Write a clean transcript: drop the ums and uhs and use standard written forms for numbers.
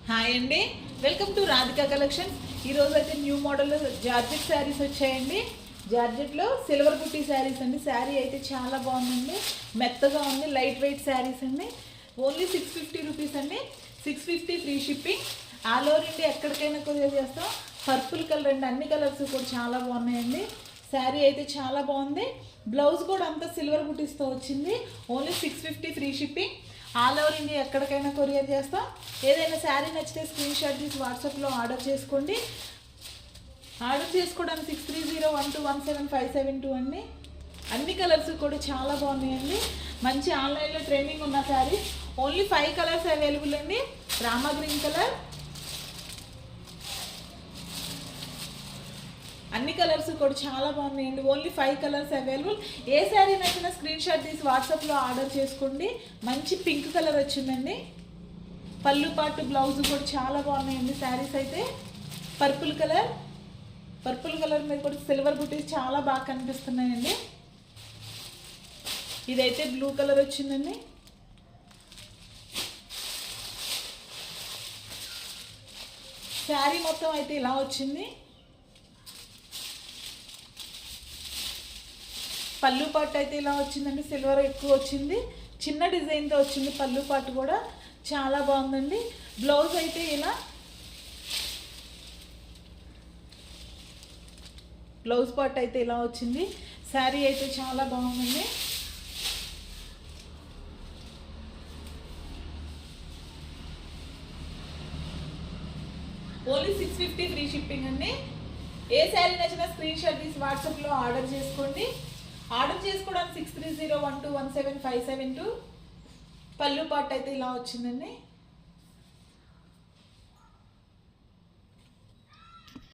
Hi అండి, welcome to Radhika collections. ఈరోజు అయితే న్యూ మోడల్ జార్జెట్ శారీస్ వచ్చాయండి. జార్జెట్లో సిల్వర్ బుట్టి శారీస్ అండి. శారీ అయితే చాలా బాగుందండి, మెత్తగా ఉంది, లైట్ వెయిట్ శారీస్ అండి. ఓన్లీ 650 రూపీస్ అండి. 650 free shipping. All over India ఎక్కడికైనా కొరియర్ చేస్తాం. పర్పుల్ కలర్ అండి, అన్ని కలర్స్ కూడా చాలా బాగున్నాయండి. శారీ అయితే చాలా బాగుంది. బ్లౌజ్ కూడా అంతా సిల్వర్ బుటీస్తో వచ్చింది. Only 650 free shipping. All over India ఎక్కడికైనా కొరియర్ చేస్తాం. ఏదైనా శారీ నచ్చితే స్క్రీన్ షాట్ తీసి వాట్సాప్లో ఆర్డర్ చేసుకోండి. ఆర్డర్ చేసుకోవడానికి 6301217572 అండి. అన్ని కలర్స్ కూడా చాలా బాగున్నాయండి. మంచి ఆన్లైన్లో ట్రైనింగ్ ఉన్న శారీ. ఓన్లీ 5 కలర్స్ అవైలబుల్ అండి. రామా గ్రీన్ కలర్, అన్ని కలర్స్ కూడా చాలా బాగున్నాయండి. Only 5 colours available. ఏ శారీ నచ్చినా స్క్రీన్ షాట్ తీసి వాట్సాప్లో ఆర్డర్ చేసుకోండి. మంచి పింక్ కలర్ వచ్చిందండి. పళ్ళు పాటు బ్లౌజ్ కూడా చాలా బాగున్నాయండి. శారీస్ అయితే పర్పుల్ కలర్ మీద కూడా సిల్వర్ బుటీస్ చాలా బాగా కనిపిస్తున్నాయండి. ఇదైతే బ్లూ కలర్ వచ్చిందండి. శారీ మొత్తం అయితే ఇలా వచ్చింది. పళ్ళు పాటు అయితే ఇలా వచ్చిందండి. సిల్వర్ ఎక్కువ వచ్చింది, చిన్న డిజైన్తో వచ్చింది. పళ్ళు పాటు కూడా చాలా బాగుందండి. బ్లౌజ్ అయితే ఇలా, బ్లౌజ్ పార్ట్ అయితే ఇలా వచ్చింది. శారీ అయితే చాలా బాగుందండి. ఓన్లీ 650 ఫ్రీ షిప్పింగ్ అండి. ఏ శారీ నచ్చినా స్క్రీన్ షాట్ తీసి వాట్సాప్లో ఆర్డర్ చేసుకోండి. ఆర్డర్ చేసుకోవడానికి 6301217572. పళ్ళు పార్ట్ అయితే ఇలా వచ్చిందండి.